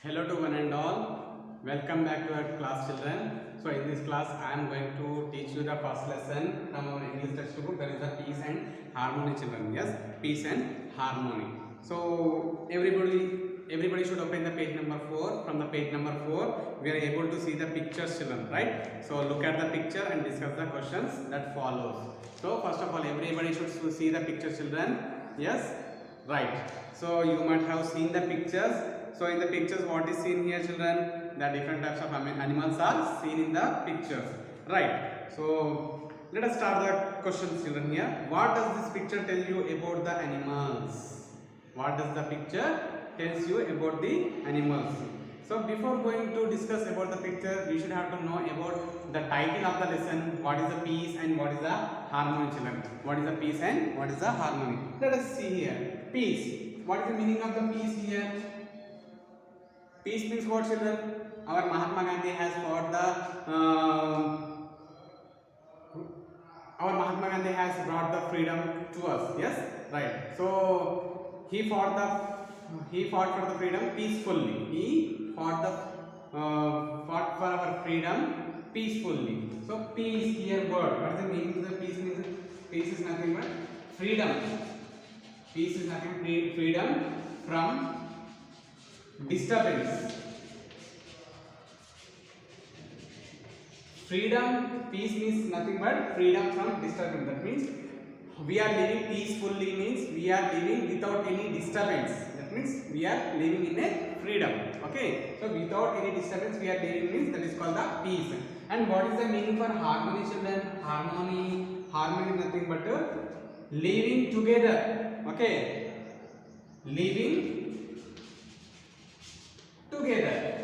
Hello to one and all. Welcome back to our class, children. So in this class, I am going to teach you the first lesson from our English textbook. That is the peace and harmony, children. Yes, peace and harmony. So everybody should open the page number 4. From the page number 4, we are able to see the pictures, children. Right? So look at the picture and discuss the questions that follows. So first of all, everybody should see the picture, children. Yes, right. So you might have seen the pictures. So in the pictures, what is seen here, children? The different types of animals are seen in the pictures, right? So let us start the questions, children. Here, what does this picture tell you about the animals? What does the picture tells you about the animals? So before going to discuss about the picture, we should have to know about the title of the lesson. What is the peace and what is the harmony, children? What is the peace and what is the harmony? Let us see here. Peace. What is the meaning of the peace here? Peace means what, children? Our Mahatma Gandhi has fought the our Mahatma Gandhi has brought the freedom to us. Yes, right. So he fought for the freedom peacefully. He fought for our freedom peacefully. So peace here word. What is the meaning of the peace? Means peace is nothing but freedom. Peace is nothing freedom from disturbance. Freedom, peace means nothing but freedom from disturbance. That means we are living peacefully, means we are living without any disturbance. That means we are living in a freedom. Okay, so without any disturbance we are living means that is called the peace. And what is the meaning for harmony, children? Harmony is nothing but living together. Okay, living together.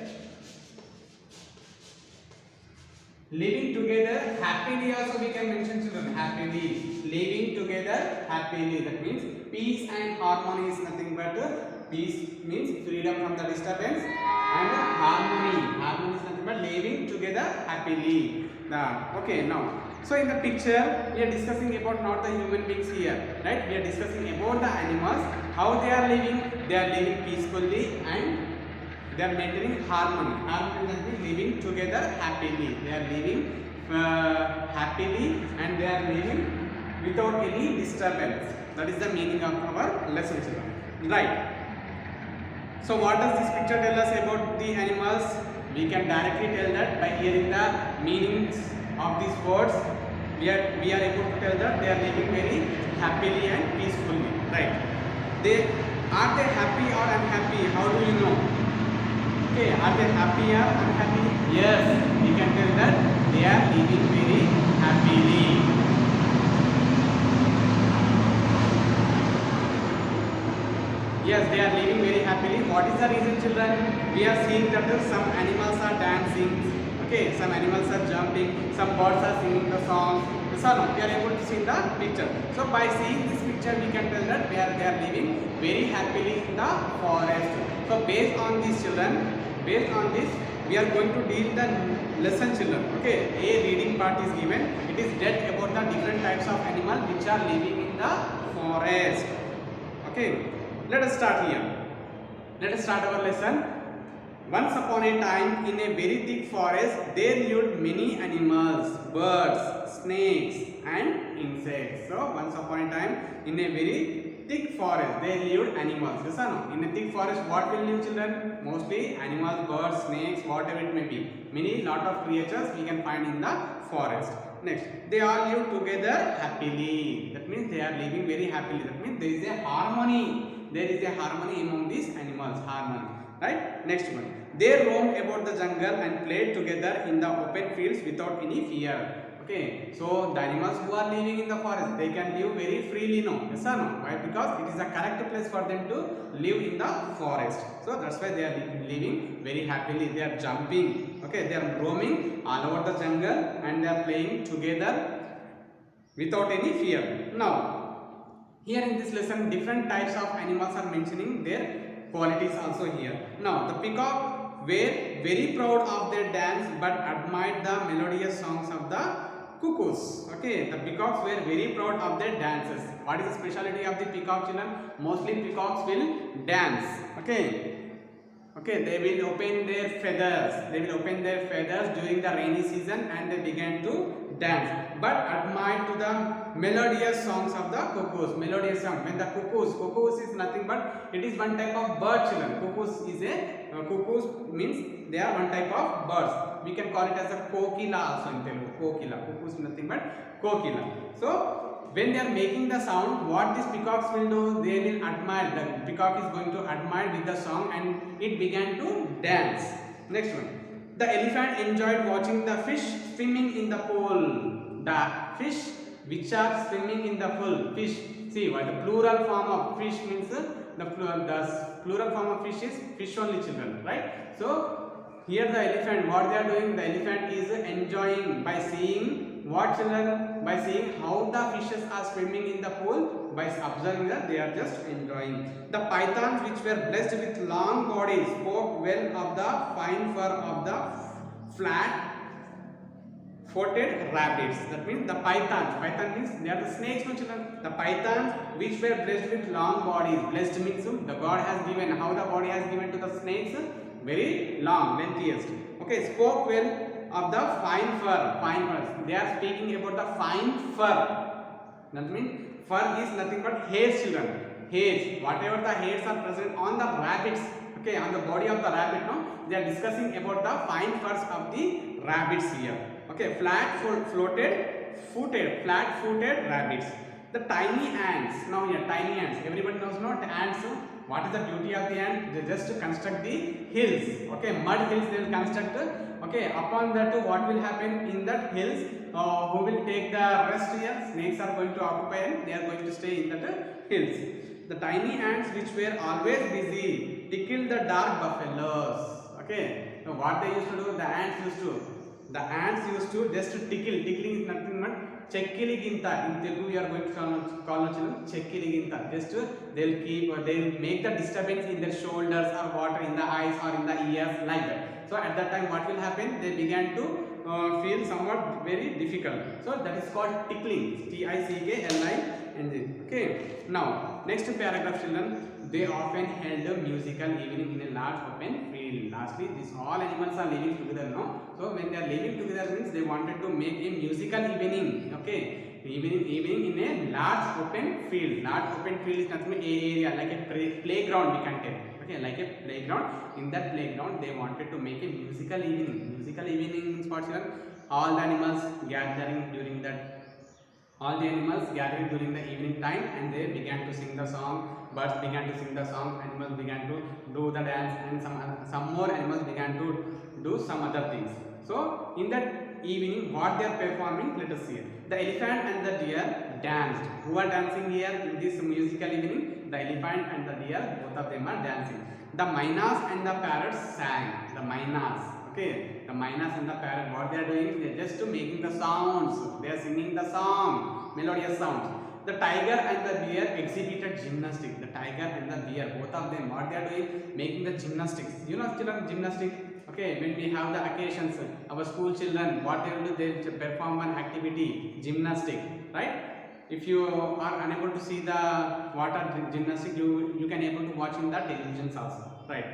Living together happily also we can mention, children. Happily. Living together happily. That means peace and harmony is nothing but peace means freedom from the disturbance, and harmony. Harmony is nothing but living together happily. Okay, now. So in the picture we are discussing about not the human beings here, right? We are discussing about the animals, how they are living. They are living peacefully and they are maintaining harmony. Harmony means living together happily. They are living happily and they are living without any disturbance. That is the meaning of our lesson, children. Right. So what does this picture tell us about the animals? We can directly tell that by hearing the meanings of these words. We are able to tell that they are living very happily and peacefully. Right. Are they happy or unhappy? How do you know? Okay, are they happy or unhappy? Yes, we can tell that they are living very happily. Yes, they are living very happily. What is the reason, children? We are seeing that some animals are dancing. Okay, some animals are jumping. Some birds are singing the songs. So we are able to see the picture. So by seeing this picture, we can tell that they are living very happily in the forest. So based on these, children, based on this, we are going to deal the lesson, children. Okay, a reading part is given. It is read about the different types of animals which are living in the forest. Okay, let us start here. Let us start our lesson. Once upon a time, in a very thick forest, there lived many animals, birds, snakes, and insects. So once upon a time, in a very thick forest, there lived animals. Yes or no? In a thick forest, what will live, children? Mostly animals, birds, snakes, whatever it may be. Many lot of creatures we can find in the forest. Next, they all live together happily. That means they are living very happily. That means there is a harmony. There is a harmony among these animals. Harmony. Right? Next one. They roamed about the jungle and played together in the open fields without any fear. Okay, so the animals who are living in the forest, they can live very freely, no? Yes or no? Why? Because it is the correct place for them to live in the forest. So that's why they are living very happily. They are jumping. Okay, they are roaming all over the jungle and they are playing together without any fear. Now, here in this lesson, different types of animals are mentioning their qualities also here. Now, the peacock were very proud of their dance but admired the melodious songs of the cuckoos. Okay, the peacocks were very proud of their dances. What is the specialty of the peacock, children? Mostly peacocks will dance. Okay, Okay, they will open their feathers. They will open their feathers during the rainy season and they began to dance. But admire to the melodious songs of the cuckoos. Melodious song. When the cuckoos is nothing but it is one type of bird, children. Cuckoos means they are one type of birds. We can call it as a kokila also in Telugu. Kokila. Cuckoos is nothing but kokila. So when they are making the sound, what these peacocks will do, they will admire. The peacock is going to admire with the song and it began to dance. Next one. The elephant enjoyed watching the fish swimming in the pool. The fish which are swimming in the pool. Fish. See what the plural form of fish means. The plural form of fish is fish only, children, right? So here the elephant, what they are doing, the elephant is enjoying by seeing what, children? By seeing how the fishes are swimming in the pool, by observing that they are just enjoying. The pythons which were blessed with long bodies spoke well of the fine fur of the flat footed rabbits. That means the pythons. Python means they are the snakes, no, children. The pythons which were blessed with long bodies. Blessed means the God has given. How the body has given to the snakes? Very long, lengthiest. Okay, spoke well of the fine fur. Fine fur. They are speaking about the fine fur. That means fur is nothing but hairs, children. Hairs. Whatever the hairs are present on the rabbits. Okay, on the body of the rabbit. No, they are discussing about the fine furs of the rabbits here. Okay, flat-footed rabbits. The tiny ants. Now here, tiny ants. Everybody knows not ants. What is the duty of the ant? They just construct the hills. Okay, mud hills they will construct. Okay, upon that what will happen in that hills? Who will take the rest here? Snakes are going to occupy and they are going to stay in that hills. The tiny ants which were always busy tickled the dark buffaloes. Okay, so what they used to do? The ants used to just to tickle. Tickling is nothing but chekkiliginta. In Telugu we are going to call children chekkiliginta. Just they'll make the disturbance in their shoulders or what, in the eyes or in the ears, like that. So at that time what will happen? They began to feel somewhat very difficult. So that is called tickling. Tickling. Okay. Now next paragraph, children. They often held a musical evening in a large open field. Lastly, these all animals are living together, no? So when they are living together means they wanted to make a musical evening. Okay, evening in a large open field. Large open field is nothing but a area like a playground, we can tell. Okay, like a playground. In that playground, they wanted to make a musical evening. Musical evening means what, children? All the animals gathering during the evening time and they began to sing the song. Birds began to sing the song, animals began to do the dance, and some more animals began to do some other things. So in that evening, what they are performing, let us see. The elephant and the deer danced. Who are dancing here in this musical evening? The elephant and the deer, both of them are dancing. The mynas and the parrots sang. The mynas. Okay, the mynas and the parrot, what they are doing? They are just making the sounds. They are singing the song, melodious sounds. The tiger and the deer exhibited gymnastics. The tiger and the deer, both of them, what they are doing? Making the gymnastics. You know, children, gymnastics. Okay, when we have the occasions, our school children, what they will do? They perform one activity, gymnastic, right? If you are unable to see the water gymnastics, you can able to watch in the televisions also, right?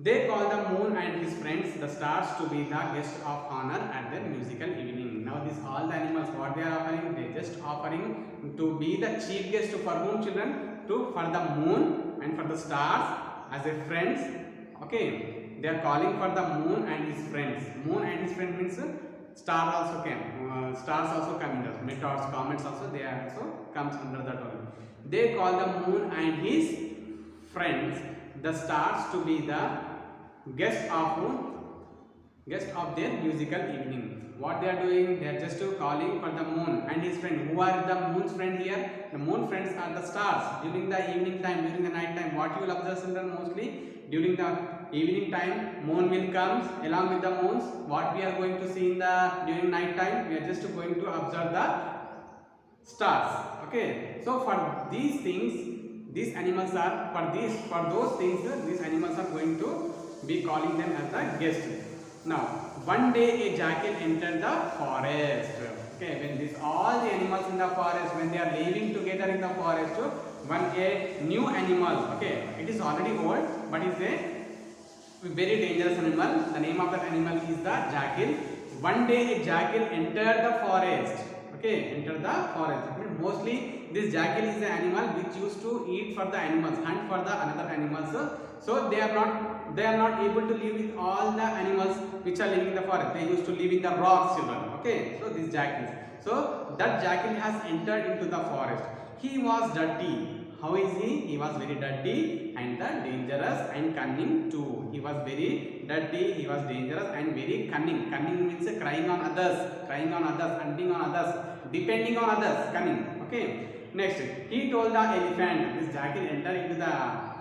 They call the moon and his friends, the stars, to be the guest of honor at their musical evening. Now these all the animals, what they are offering? They just offering to be the chief guest for whom, children? For the moon and for the stars as a friends. Okay, they are calling for the moon and his friends. Moon and his friends means star also came. Stars also come in the meteors, comets also, they are also comes under that only. They call the moon and his friends, the stars, to be the guest of their musical evening. What they are doing? They are just calling for the moon and his friend. Who are the moon's friend here? The moon friends are the stars. During the evening time, during the night time, what you will observe, children, mostly during the evening time, moon will come along with the moons. What we are going to see in the during night time? We are just going to observe the stars. Okay. So for these things, these animals are for those things. These animals are going to be calling them as the guest. Now, one day a jackal entered the forest. Okay, when all the animals in the forest, when they are living together in the forest, a new animal. Okay, it is already old, but is a very dangerous animal. The name of that animal is the jackal. One day a jackal entered the forest. Okay, entered the forest. I mean, mostly this jackal is an animal which used to eat for the animals, hunt for the another animals. So they are not able to live with all the animals which are living in the forest. They used to live in the rocks, children. Okay, so these jackals. So that jackal has entered into the forest. He was dirty. How is he? He was very dirty and dangerous and cunning too. He was very dirty, he was dangerous and very cunning. Cunning means crying on others, hunting on others, depending on others, cunning. Okay. Next, he told the elephant, this jackal entered into the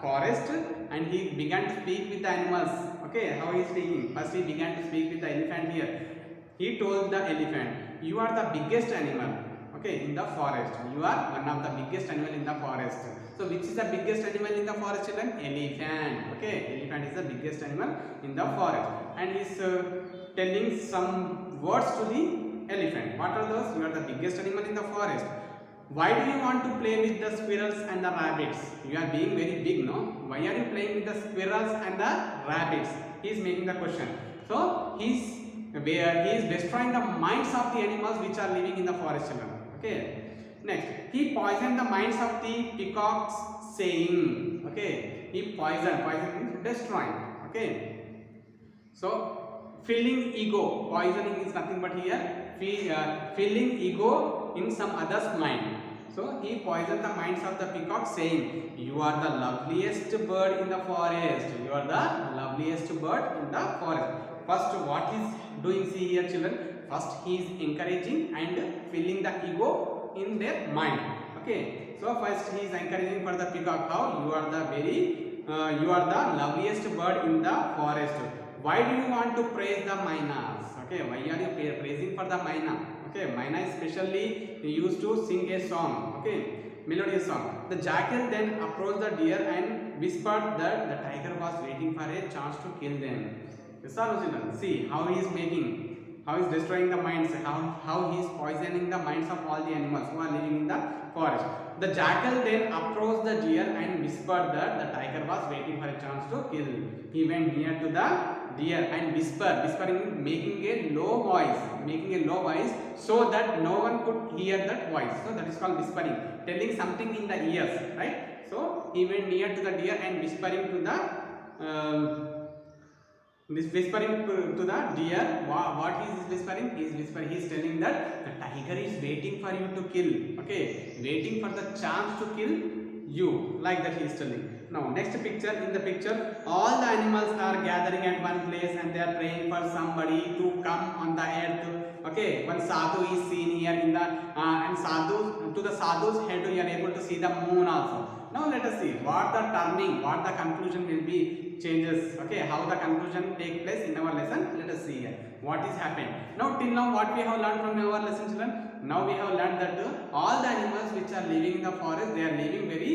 forest and he began to speak with the animals. Okay, how he is speaking? First he began to speak with the elephant here. He told the elephant, you are the biggest animal. Okay, in the forest. You are one of the biggest animal in the forest. So which is the biggest animal in the forest, children? Elephant. Okay, elephant is the biggest animal in the forest. And he is telling some words to the elephant. What are those? You are the biggest animal in the forest. Why do you want to play with the squirrels and the rabbits? You are being very big, no? Why are you playing with the squirrels and the rabbits? He is making the question. So he is destroying the minds of the animals which are living in the forest, children. Okay. Next, he poisoned the minds of the peacocks, saying, okay, he poisoned means destroying. Okay. So filling ego, poisoning is nothing but here filling ego in some other's mind. So he poisoned the minds of the peacock, saying, you are the loveliest bird in the forest. You are the loveliest bird in the forest. First, what he is doing, see here, children. First, he is encouraging and filling the ego in their mind. Okay. So first, he is encouraging for the peacock. How? You are the loveliest bird in the forest. Why do you want to praise the mynas? Okay. Why are you praising for the myna? Okay. Myna is specially used to sing a song. Okay. Melodious song. The jackal then approached the deer and whispered that the tiger was waiting for a chance to kill them. Yes or no, children? See how he is making, how he is destroying the minds, how he is poisoning the minds of all the animals who are living in the forest. The jackal then approached the deer and whispered that the tiger was waiting for a chance to kill. He went near to the deer and whispering, making a low voice so that no one could hear that voice. So that is called whispering, telling something in the ears, right? So he went near to the deer and whispering to the deer. What is whispering? He is telling that the tiger is waiting for you to kill. Okay, waiting for the chance to kill you. Like that he is telling. Now next picture. In the picture, all the animals are gathering at one place and they are praying for somebody to come on the earth. Okay, one sadhu is seen here in the and to the sadhu's head you are able to see the moon also. Now let us see what the conclusion will be changes. Okay, how the conclusion take place in our lesson. Let us see here what is happened. Now till now what we have learned from our lesson, children. Now we have learned that all the animals which are living in the forest, they are living very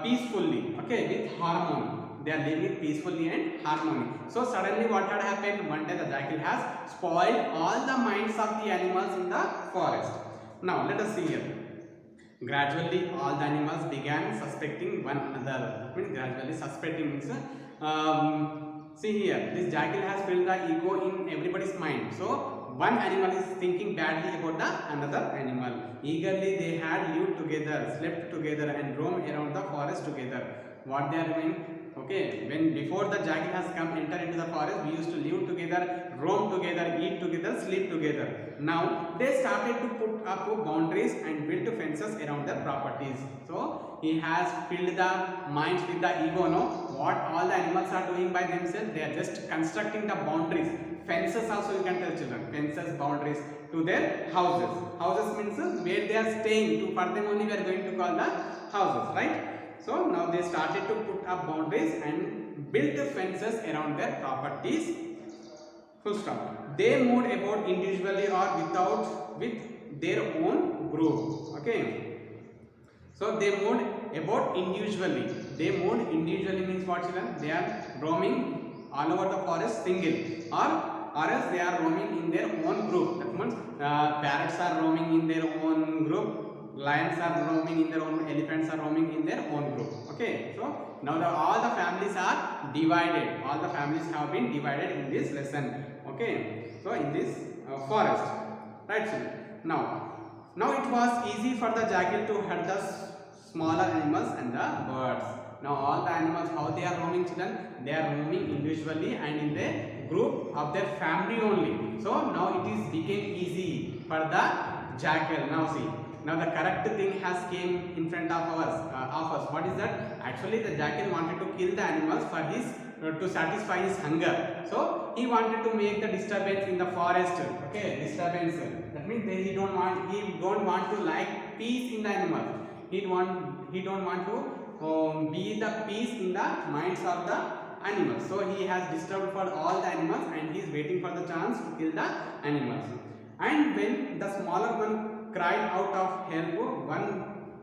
peacefully. Okay, with harmony. They are living peacefully and harmony. So suddenly what had happened? One day the jackal has spoiled all the minds of the animals in the forest. Now let us see here. Gradually all the animals began suspecting one another. I mean, gradually suspecting means see here, this jackal has filled the ego in everybody's mind. So one animal is thinking badly about the another animal. Eagerly they had lived together, slept together and roamed around the forest together. What they are doing? Okay, when before the jackal has come enter into the forest, we used to live together, roam together, eat together, sleep together. Now they started to put up boundaries and build fences around their properties. So he has filled the minds with the ego. No, what all the animals are doing by themselves, they are just constructing the boundaries. Fences also you can tell, children. Fences, boundaries to their houses. Houses means where they are staying. To for them only we are going to call the houses, right? So now they started to put up boundaries and build the fences around their properties. Full stop. They moved about individually or with their own group. Okay. So they moved about individually. They moved individually means what, children? They are roaming all over the forest single, or else they are roaming in their own group. That means parrots are roaming in their own group. lions are roaming in their own, elephants are roaming in their own group. Okay, so now all the families are divided, all the families have been divided in this lesson. Okay, so in this forest, right? So now it was easy for the jackal to hurt the smaller animals and the birds. Now all the animals, how they are roaming, children? They are roaming individually and in the group of their family only. So now it is became easy for the jackal. Now see, now the correct thing has came in front of us. What is that? Actually the jackal wanted to kill the animals for his to satisfy his hunger. So he wanted to make the disturbance in the forest. Okay, disturbance. That means he don't want to like peace in the animals. He don't want to be the peace in the minds of the animals. So he has disturbed for all the animals and he is waiting for the chance to kill the animals. And when the smaller one cried out of help,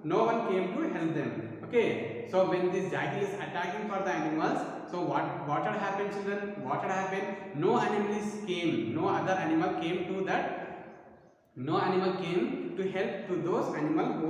no one came to help them. Okay, so when this jackal is attacking for the animals, so what had happened, children? What had happened? No animals came, no other animal came to that. No animal came to help to those animals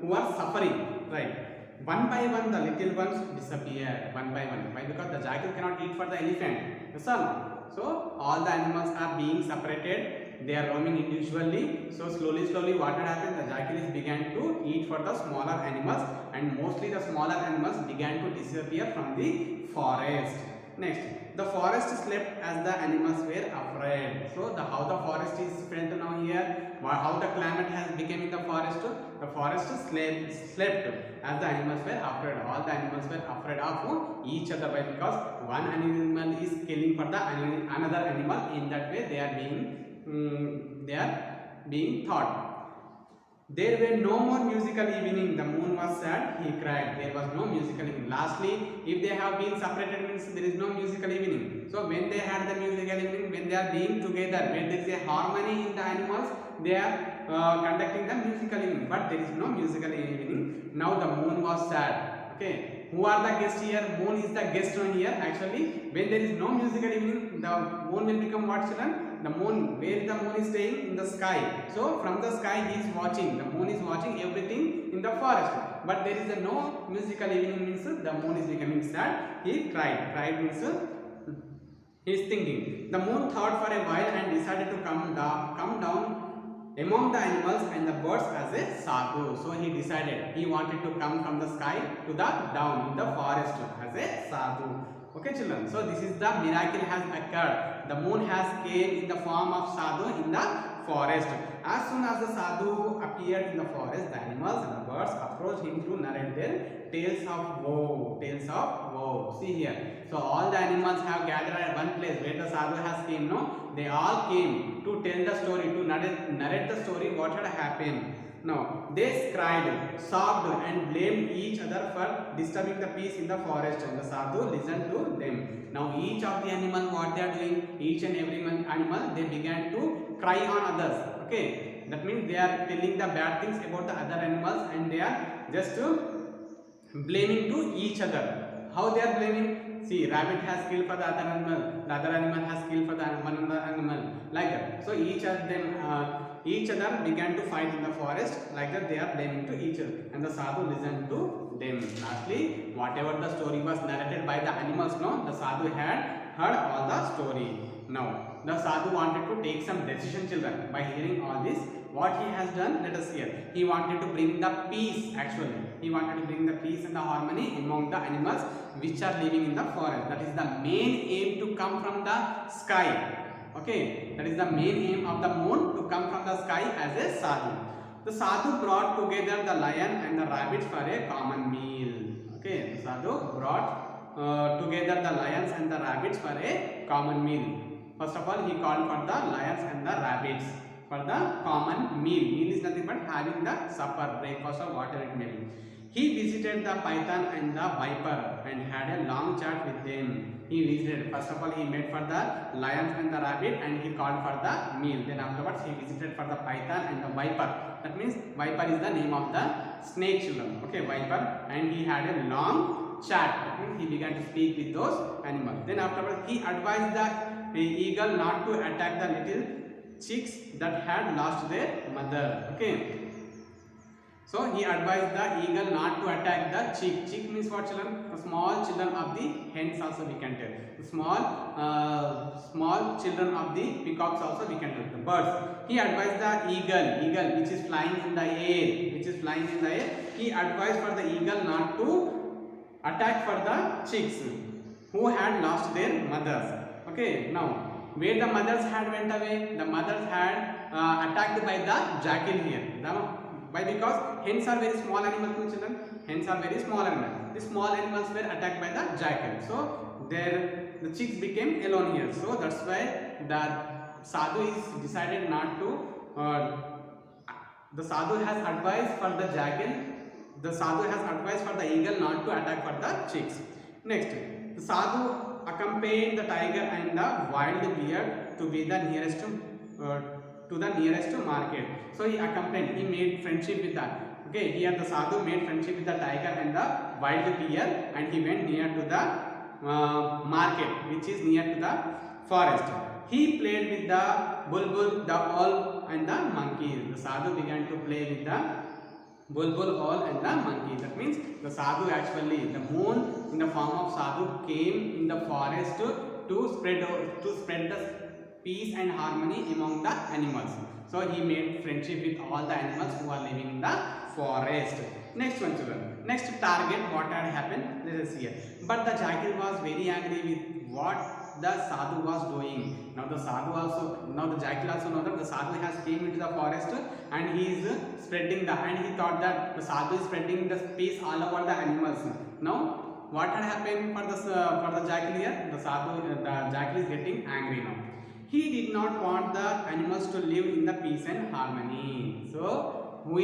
who are suffering, right? One by one the little ones disappeared, one by one. Why? Because the jackal cannot eat for the elephant. Yes or no? So all the animals are being separated. They are roaming individually. So slowly what had happened? The jackal began to eat for the smaller animals, and mostly the smaller animals began to disappear from the forest. Next, the forest slept as the animals were afraid. So how the forest is felt now here, how the climate has become in the forest. The forest slept as the animals were afraid. All the animals were afraid of each other. Why? Because one animal is killing for the another animal. In that way they are being thought. There were no more musical evening. The moon was sad, he cried. There was no musical evening. Lastly, if they have been separated, means there is no musical evening. So when they had the musical evening, when they are being together, when there is a harmony in the animals, they are conducting the musical evening. But there is no musical evening. Now the moon was sad. Okay, who are the guests here? Moon is the guest on here. Actually, when there is no musical evening, the moon will become what, children? The moon, where the moon is staying? In the sky. So from the sky he is watching, the moon is watching everything in the forest. But there is a no musical evening, means the moon is becoming sad. He cried means he is thinking. The moon thought for a while and decided to come down among the animals and the birds as a sadhu. So he decided, he wanted to come from the sky to the down in the forest as a sadhu. Okay, children, so this is the miracle has occurred. The moon has came in the form of sadhu in the forest. As soon as the sadhu appeared in the forest, the animals and the birds approached him to narrate their tales of woe. See here. So all the animals have gathered at one place where the sadhu has came. No, they all came to tell the story, to narrate the story what had happened. Now they cried, sobbed and blamed each other for disturbing the peace in the forest, and the sadhu listened to them. Now each of the animal, what they are doing, each and every animal, they began to cry on others. Okay, that means they are telling the bad things about the other animals and they are just blaming to each other. How they are blaming? See, rabbit has killed for the other animal, the other animal has killed for the another animal, like that. So each of them each other began to fight in the forest, like that they are blaming to each other, and the sadhu listened to them. Lastly, whatever the story was narrated by the animals, no, the sadhu had heard all the story. Now the sadhu wanted to take some decision, children. By hearing all this, what he has done, let us hear. He wanted to bring the peace. Actually, he wanted to bring the peace and the harmony among the animals which are living in the forest. That is the main aim, to come from the sky. Okay, that is the main aim of the moon, to come from the sky as a sadhu. The sadhu brought together the lion and the rabbit for a common meal. Okay, the sadhu brought together the lions and the rabbits for a common meal. First of all, he called for the lions and the rabbits for the common meal. Meal is nothing but having the supper, breakfast or whatever it may be. He visited the python and the viper and had a long chat with them. He visited, first of all he met for the lions and the rabbit and he called for the meal. Then afterwards he visited for the python and the viper. That means viper is the name of the snake, children. Okay, viper, and he had a long chat. That means he began to speak with those animals. Then afterwards he advised the eagle not to attack the little chicks that had lost their mother. Okay. So he advised the eagle not to attack the chick. Chick means what, children? The small children of the hens also we can tell. The small children of the peacocks also we can tell. The birds. He advised the eagle which is flying in the air, He advised for the eagle not to attack for the chicks who had lost their mothers. Okay, now where the mothers had went away, the mothers had attacked by the jackal here. Why? Because hens are very small animals, children. Hens are very small animals. The small animals were attacked by the jackal. So the chicks became alone here. So that's why the sadhu is decided not to. The sadhu has advised for the jackal. The sadhu has advised for the eagle not to attack for the chicks. Next, the sadhu accompanied the tiger and the wild bear to be the nearest market. So he accompanied, he made friendship with that. Okay, here the sadhu made friendship with the tiger and the wild bear, and he went near to the market, which is near to the forest. He played with the bulbul, the owl and the monkey. The sadhu began to play with the bulbul, owl and the monkey. That means the sadhu actually, the moon in the form of sadhu came in the forest to spread the peace and harmony among the animals. So he made friendship with all the animals who are living in the forest. Next one, children. Next target, what had happened? Let us see here. But the jackal was very angry with what the sadhu was doing. Now the jackal also know that the sadhu has came into the forest and he is spreading and he thought that the sadhu is spreading the peace all over the animals. Now what had happened for the jackal here? The jackal is getting angry now. He did not want the animals to live in the peace and harmony. So who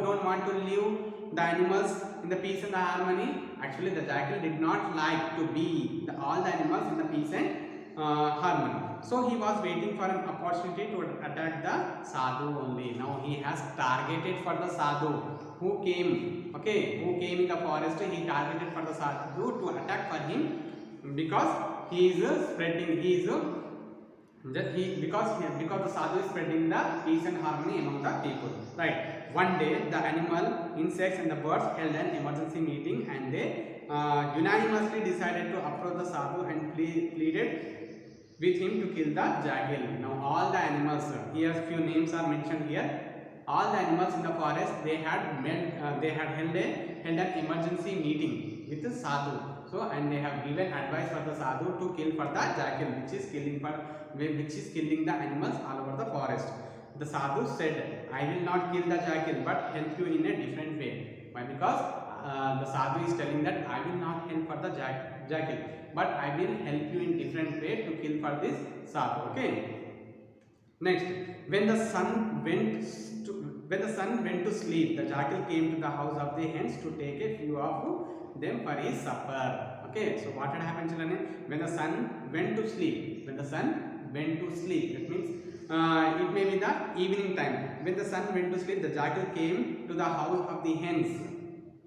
don't want to live the animals in the peace and the harmony? Actually, the jackal did not like to be all the animals in the peace and harmony. So he was waiting for an opportunity to attack the sadhu only. Now he has targeted for the sadhu who came in the forest. He targeted for the sadhu to attack for him because he is spreading. Because the sadhu is spreading the peace and harmony among the people. Right. One day, the animal, insects and the birds held an emergency meeting, and they unanimously decided to approach the sadhu and pleaded with him to kill the jackal. Now all the animals, here few names are mentioned here. All the animals in the forest, they had held an emergency meeting with the sadhu. So, and they have given advice for the sadhu to kill for the jackal, which is killing the animals all over the forest. The sadhu said, "I will not kill the jackal, but help you in a different way." Why? Because the sadhu is telling that I will not help for the jackal, but I will help you in different way to kill for this sadhu. Okay. Next, when the sun went to sleep, the jackal came to the house of the hens to take a few of them for his supper. Okay, so what had happened, children? When the sun went to sleep, that means it may be the evening time. When the sun went to sleep, the jackal came to the house of the hens.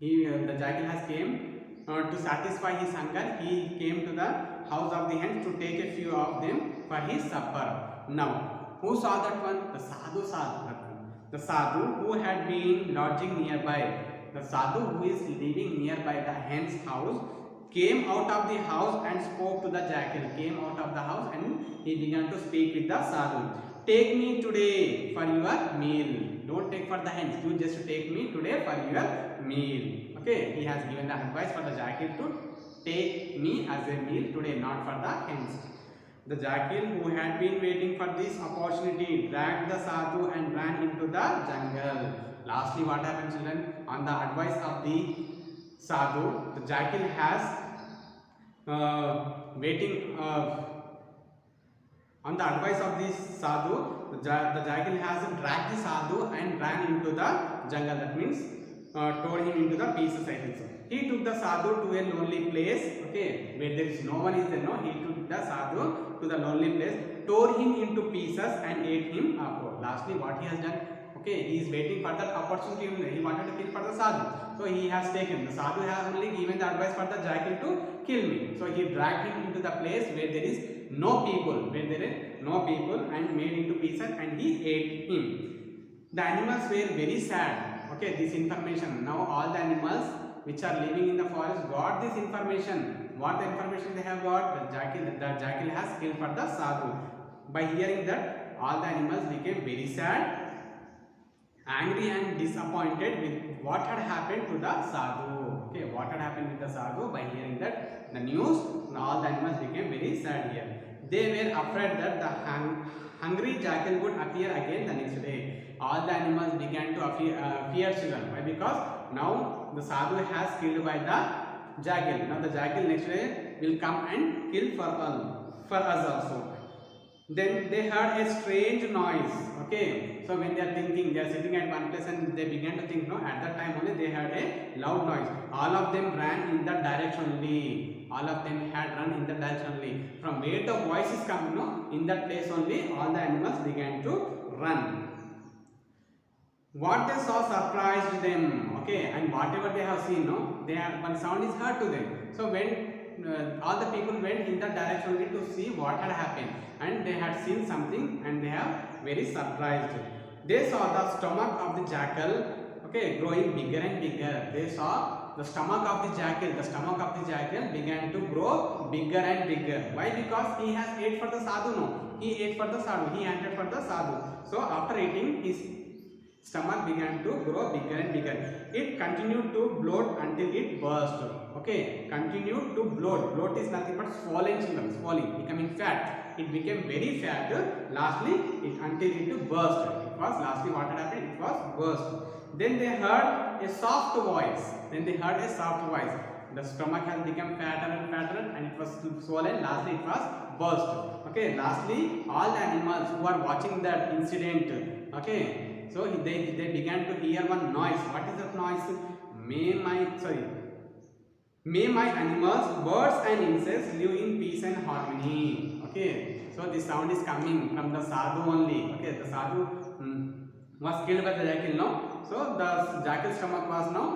The jackal has came to satisfy his hunger. He came to the house of the hens to take a few of them for his supper. Now, who saw that one? The sadhu saw that one. The sadhu who had been lodging nearby. The sadhu who is living nearby the hen's house came out of the house and spoke to the jackal. Came out of the house and he began to speak with the sadhu. Take me today for your meal. Don't take for the hens. You just take me today for your meal. Okay. He has given the advice for the jackal to take me as a meal today, not for the hens. The jackal, who had been waiting for this opportunity, dragged the sadhu and ran into the jungle. Lastly, what happened, children? On the advice of the sadhu, the jackal has on the advice of this sadhu, the jackal has dragged the sadhu and ran into the jungle. That means tore him into the pieces, I think so. He took the sadhu to a lonely place, okay, where there is no one is there. No, he took the sadhu to the lonely place, tore him into pieces and ate him up. Lastly, what he has done? Okay, he is waiting for that opportunity. He wanted to kill for the sadhu, so he has taken. The sadhu has only given the advice for the jackal to kill me. So he dragged him into the place where there is no people, and made into pieces, and he ate him. The animals were very sad. Okay, this information. Now all the animals which are living in the forest got this information. What the information they have got? The jackal has killed for the sadhu. By hearing that, all the animals became very sad, angry and disappointed with what had happened to the sadhu. Okay, what had happened with the sadhu? By hearing that the news, all the animals became very sad here. They were afraid that the hungry jackal would appear again the next day. All the animals began to fear children. Why? Because now the sadhu has killed by the jackal. Now the jackal next day will come and kill for us also. Then they heard a strange noise. Okay, so when they are thinking, they are sitting at one place and they began to think. No, at that time only they heard a loud noise. All of them ran in that direction only. All of them had run in that direction only. From where the voice is coming, no, in that place only, all the animals began to run. What they saw surprised them. Okay, and whatever they have seen, no, they have one sound is heard to them. So when all the people went in that direction only to see what had happened, and they had seen something and they have very surprised. They saw the stomach of the jackal, okay, growing bigger and bigger. They saw the stomach of the jackal. The stomach of the jackal began to grow bigger and bigger. Why? Because he has ate for the sadhu. No, he ate for the sadhu. He hunted for the sadhu. So after eating, his stomach began to grow bigger and bigger. It continued to bloat until it burst. Okay, continued to bloat. Bloat is nothing but swelling, children, swelling, becoming fat. It became very fat. Lastly, until it burst. It was lastly what had happened? It was burst. Then they heard a soft voice. The stomach has become fatter and fatter, and it was swollen. Lastly, it was burst. Okay. Lastly, all the animals who are watching that incident. Okay. So they began to hear one noise. What is that noise? May my animals, birds and insects live in peace and harmony. Okay. So this sound is coming from the sadhu only. Okay. The sadhu was killed by the jackal now. So the jackal stomach was now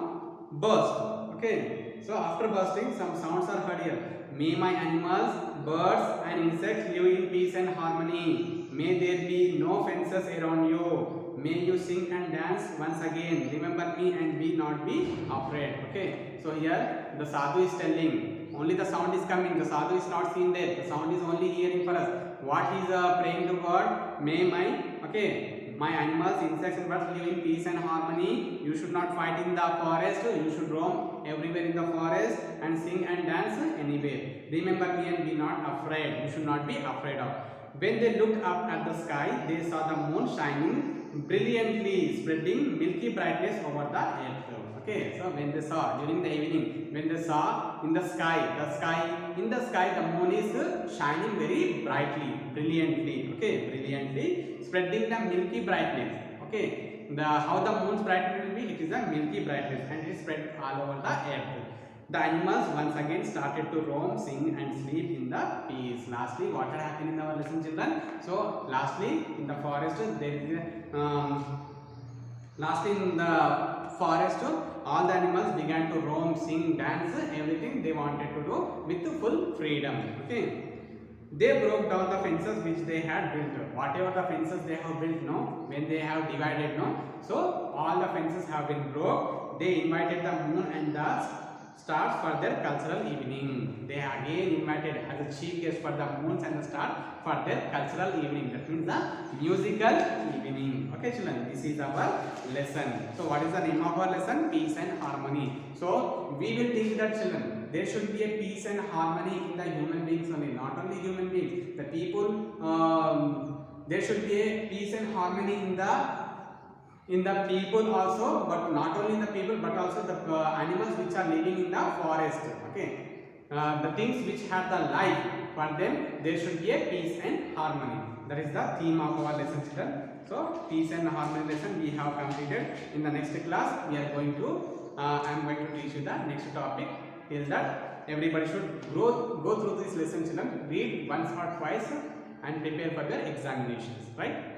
burst. Okay. So after bursting, some sounds are heard here. May my animals, birds and insects live in peace and harmony. May there be no fences around you. May you sing and dance once again. Remember me and be not be afraid. Okay. So here the sadhu is telling. Only the sound is coming. The sadhu is not seen there. The sound is only hearing for us. What he is praying to God? May my animals, insects and birds live in peace and harmony. You should not fight in the forest. You should roam everywhere in the forest and sing and dance anywhere. Remember me and be not afraid. You should not be afraid of. When they looked up at the sky, they saw the moon shining brilliantly, spreading milky brightness over the earth. Okay, so when they saw during the evening, when they saw in the sky, the moon is shining very brightly, brilliantly. Okay, brilliantly, spreading the milky brightness. Okay, how the moon's brightness will be? It is a milky brightness, and it is spread all over the earth. The animals once again started to roam, sing and sleep in the peace. Lastly, what had happened in our lesson, children? So lastly, in the forest, all the animals began to roam, sing, dance, everything they wanted to do with full freedom. Okay. They broke down the fences which they had built. Whatever the fences they have built, no, when they have divided, no, so all the fences have been broke. They invited the moon and the stars for their cultural evening. They again invited as a chief guest for the moons and the stars for their cultural evening. That means the musical evening. Okay, children, this is our lesson. So what is the name of our lesson? Peace and harmony. So we will think that, children, there should be a peace and harmony in the human beings only, not only human beings. The people, there should be a peace and harmony in the people also, but not only in the people, but also the animals which are living in the forest. Okay, the things which have the life, for them there should be a peace and harmony. That is the theme of our lesson, children. So peace and harmony lesson we have completed. In the next class we are going to I am going to teach you the next topic. Till that, everybody should go through this lesson, children. Read once or twice and prepare for your examinations, right?